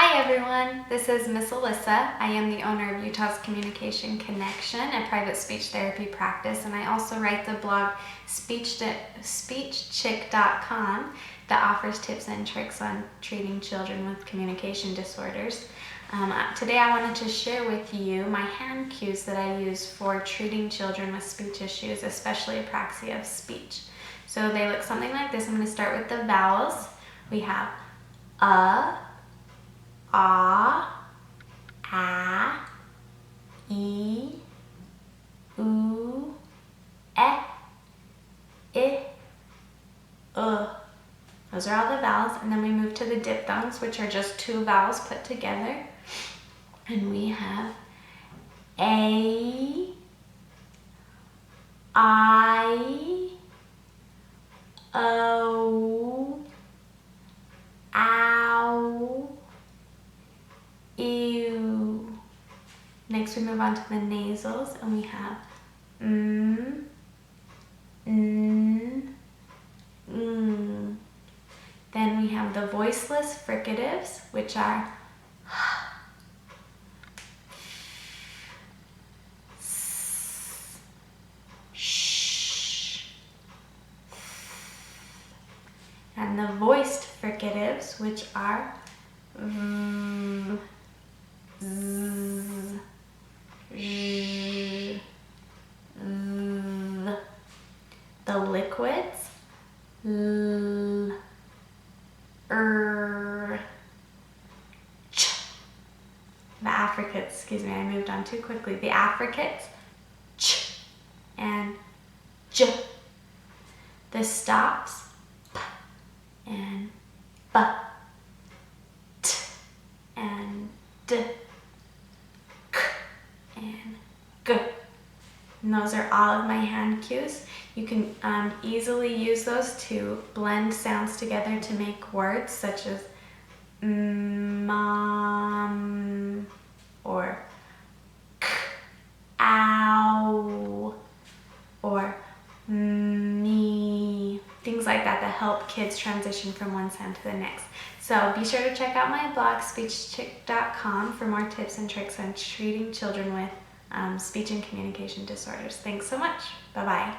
Hi everyone, this is Miss Alyssa. I am the owner of Utah's Communication Connection, a private speech therapy practice, and I also write the blog SpeechChick.com that offers tips and tricks on treating children with communication disorders. Today I wanted to share with you my hand cues that I use for treating children with speech issues, especially apraxia of speech. So they look something like this. I'm going to start with the vowels. We have ah, e, oo, I. Those are all the vowels, and then we move to the diphthongs, which are just two vowels put together. And we have a, I, o, ow, ew. Next we move on to the nasals, and we have n, Then we have the voiceless fricatives, which are sh, and the voiced fricatives, which are z, zh, th. The liquids, l, ch. The affricates, excuse me, I moved on too quickly. The affricates, ch and j. The stops, p and b, t and d, k and g. And those are all of my hand cues. You can easily use those to blend sounds together to make words such as mom or k, ow, or me. Things like that help kids transition from one sound to the next. So be sure to check out my blog, SpeechChick.com, for more tips and tricks on treating children with speech and communication disorders. Thanks so much. Bye-bye.